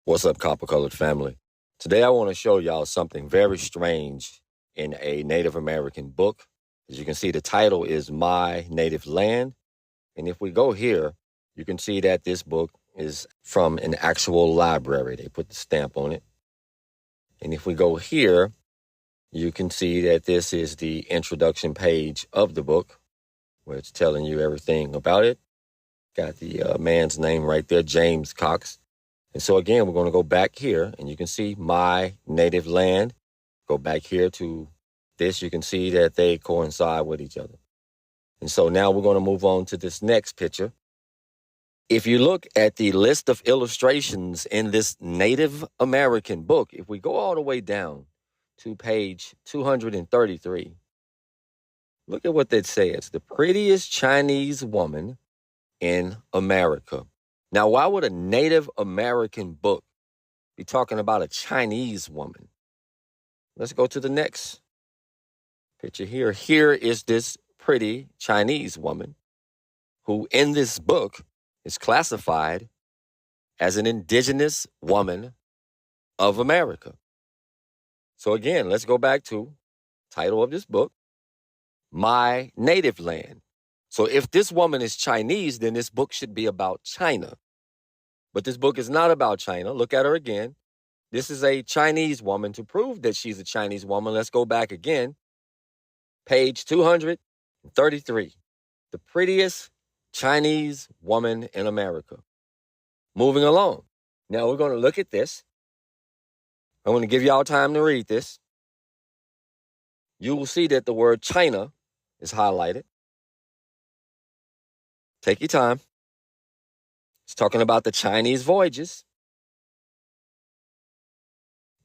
What's up, Copper Colored family? Today I want to show y'all something very strange in a Native American book. As you can see, the title is My Native Land. And if we go here, you can see that this book is from an actual library. They put the stamp on it. And if we go here, you can see that this is the introduction page of the book, where it's telling you everything about it. Got the man's name right there, James Cox. And so again, we're going to go back here and you can see My Native Land. Go back here to this. You can see that they coincide with each other. And so now we're going to move on to this next picture. If you look at the list of illustrations in this Native American book, if we go all the way down to page 233, look at what that says. The prettiest Chinese woman in America. Now, why would a Native American book be talking about a Chinese woman? Let's go to the next picture here. Here is this pretty Chinese woman who in this book is classified as an indigenous woman of America. So again, let's go back to title of this book, My Native Land. So if this woman is Chinese, then this book should be about China. But this book is not about China. Look at her again. This is a Chinese woman. To prove that she's a Chinese woman, let's go back again. Page 233. The prettiest Chinese woman in America. Moving along. Now we're going to look at this. I'm going to give y'all time to read this. You will see that the word China is highlighted. Take your time. It's talking about the Chinese voyages.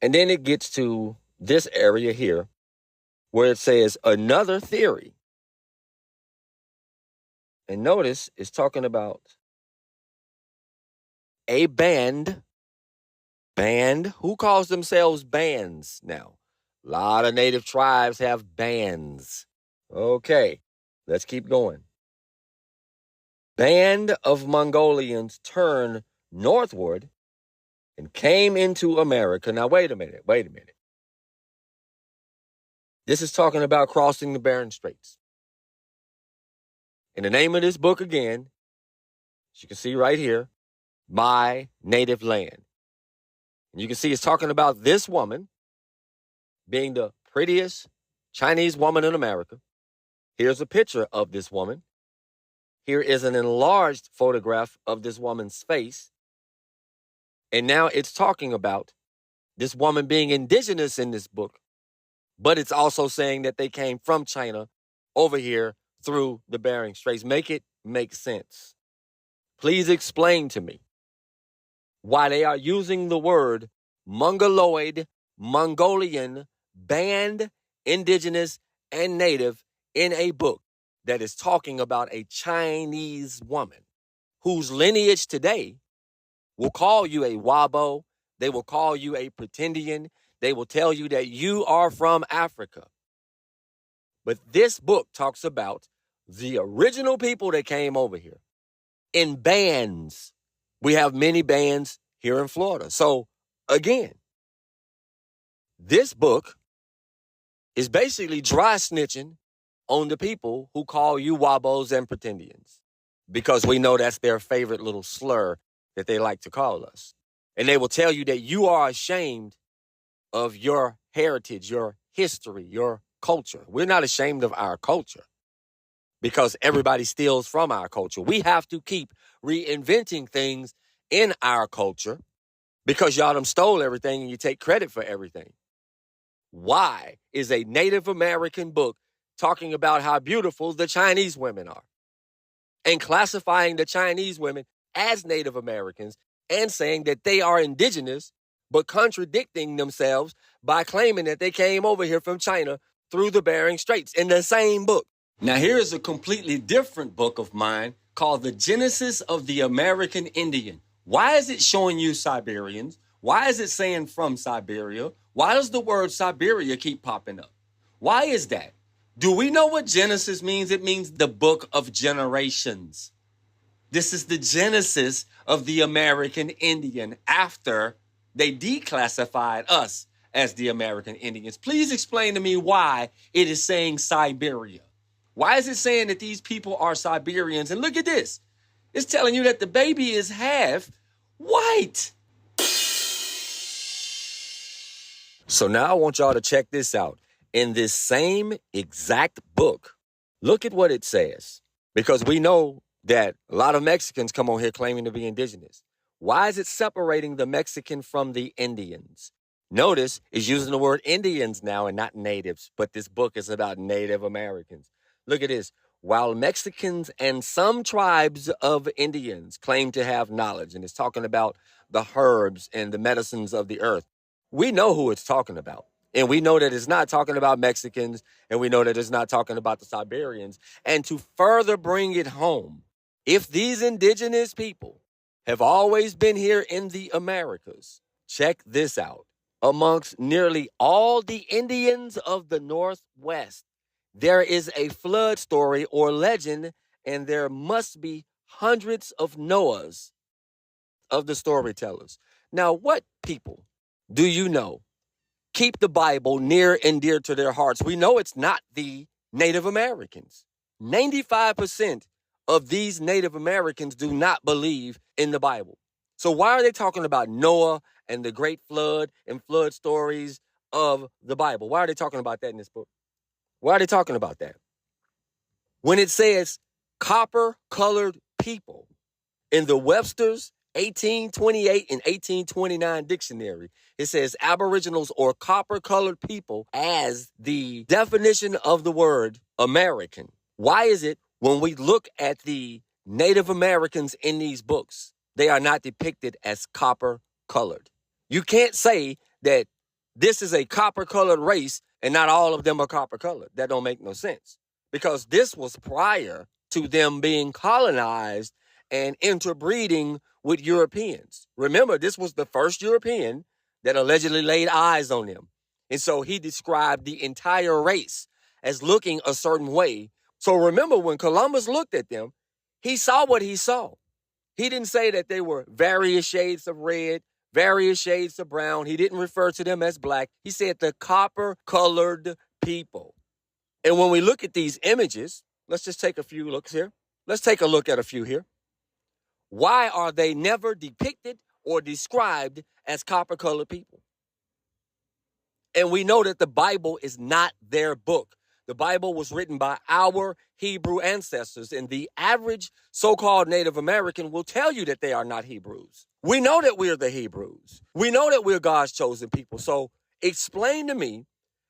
And then it gets to this area here where it says another theory. And notice it's talking about a band. Band? Who calls themselves bands now? A lot of native tribes have bands. Okay, let's keep going. Band of Mongolians turned northward and came into America. Now, wait a minute. This is talking about crossing the Bering Straits. And the name of this book again, as you can see right here, My Native Land. And you can see it's talking about this woman being the prettiest Chinese woman in America. Here's a picture of this woman. Here is an enlarged photograph of this woman's face. And now it's talking about this woman being indigenous in this book, but it's also saying that they came from China over here through the Bering Straits. Make it make sense. Please explain to me why they are using the word Mongoloid, Mongolian, band, indigenous, and native in a book that is talking about a Chinese woman whose lineage today will call you a Wabo. They will call you a pretendian. They will tell you that you are from Africa. But this book talks about the original people that came over here in bands. We have many bands here in Florida. So again, this book is basically dry snitching on the people who call you Wabos and pretendians, because we know that's their favorite little slur that they like to call us. And they will tell you that you are ashamed of your heritage, your history, your culture. We're not ashamed of our culture because everybody steals from our culture. We have to keep reinventing things in our culture because y'all done stole everything and you take credit for everything. Why is a Native American book talking about how beautiful the Chinese women are and classifying the Chinese women as Native Americans and saying that they are indigenous, but contradicting themselves by claiming that they came over here from China through the Bering Straits in the same book? Now, here is a completely different book of mine called The Genesis of the American Indian. Why is it showing you Siberians? Why is it saying from Siberia? Why does the word Siberia keep popping up? Why is that? Do we know what Genesis means? It means the book of generations. This is the genesis of the American Indian after They declassified us as the American Indians. Please explain to me why it is saying Siberia. Why is it saying that these people are Siberians? And look at this. It's telling you that the baby is half white. So now I want y'all to check this out. In this same exact book, look at what it says. Because we know that a lot of Mexicans come on here claiming to be indigenous. Why is it separating the Mexican from the Indians? Notice it's using the word Indians now and not natives, but this book is about Native Americans. Look at this. While Mexicans and some tribes of Indians claim to have knowledge, and it's talking about the herbs and the medicines of the earth, we know who it's talking about. And we know that it's not talking about Mexicans, and we know that it's not talking about the Siberians. And to further bring it home, if these indigenous people have always been here in the Americas, check this out. Amongst nearly all the Indians of the Northwest, there is a flood story or legend, and there must be hundreds of Noahs of the storytellers. Now, what people do you know keep the Bible near and dear to their hearts? We know it's not the Native Americans. 95% of these Native Americans do not believe in the Bible. So why are they talking about Noah and the great flood and flood stories of the Bible? Why are they talking about that in this book? Why are they talking about that? When it says copper-colored people in the Webster's 1828 and 1829 dictionary, it says aboriginals or copper-colored people as the definition of the word American. Why is it when we look at the Native Americans in these books, they are not depicted as copper-colored? You can't say that this is a copper-colored race and not all of them are copper-colored. That don't make no sense, because this was prior to them being colonized and interbreeding with Europeans. Remember, this was the first European that allegedly laid eyes on them. And so he described the entire race as looking a certain way. So remember, when Columbus looked at them, he saw what he saw. He didn't say that they were various shades of red, various shades of brown. He didn't refer to them as black. He said the copper-colored people. And when we look at these images, let's just take a few looks here. Let's take a look at a few here. Why are they never depicted or described as copper-colored people? And we know that the Bible is not their book. The Bible was written by our Hebrew ancestors, and the average so-called Native American will tell you that they are not Hebrews. We know that we're the Hebrews. We know that we're God's chosen people. So explain to me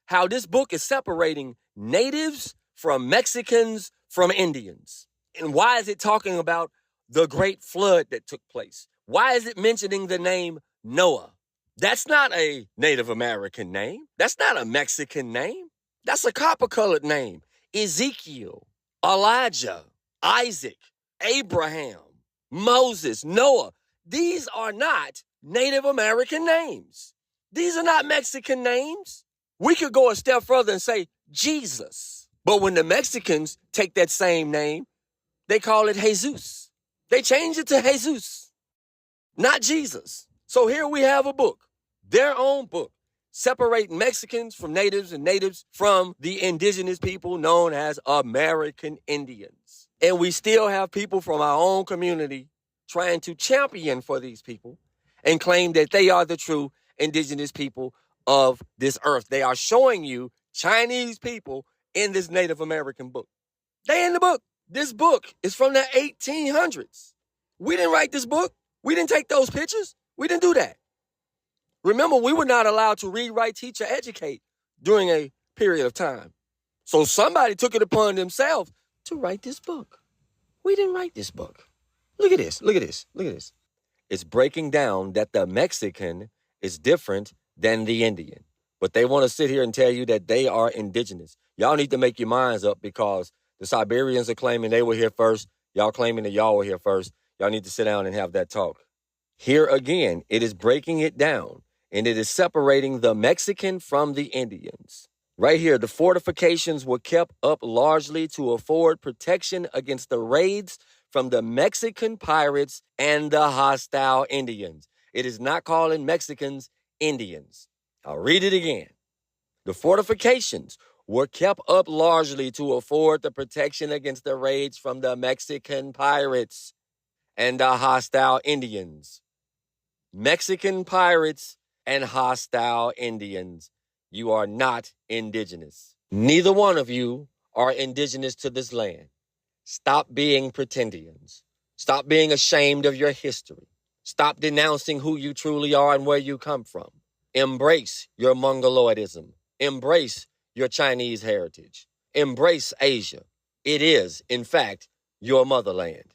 how this book is separating natives from Mexicans from Indians. And why is it talking about the great flood that took place? Why is it mentioning the name Noah? That's not a Native American name. That's not a Mexican name. That's a copper-colored name. Ezekiel, Elijah, Isaac, Abraham, Moses, Noah. These are not Native American names. These are not Mexican names. We could go a step further and say Jesus. But when the Mexicans take that same name, they call it Jesus. They change it to Jesus, not Jesus. So here we have a book, their own book, separating Mexicans from natives and natives from the indigenous people known as American Indians. And we still have people from our own community trying to champion for these people and claim that they are the true indigenous people of this earth. They are showing you Chinese people in this Native American book. They in the book. This book is from the 1800s. We didn't write this book. We didn't take those pictures. We didn't do that. Remember, we were not allowed to read, write, teach, or educate during a period of time. So somebody took it upon themselves to write this book. We didn't write this book. Look at this. Look at this. Look at this. It's breaking down that the Mexican is different than the Indian. But they want to sit here and tell you that they are indigenous. Y'all need to make your minds up, because the Siberians are claiming they were here first. Y'all claiming that y'all were here first. Y'all need to sit down and have that talk. Here again, it is breaking it down, and it is separating the Mexican from the Indians. Right here, the fortifications were kept up largely to afford protection against the raids from the Mexican pirates and the hostile Indians. It is not calling Mexicans Indians. I'll read it again. The fortifications were kept up largely to afford the protection against the raids from the Mexican pirates and the hostile Indians. Mexican pirates and hostile Indians. You are not indigenous. Neither one of you are indigenous to this land. Stop being pretendians. Stop being ashamed of your history. Stop denouncing who you truly are and where you come from. Embrace your Mongoloidism. Embrace your Chinese heritage. Embrace Asia. It is, in fact, your motherland.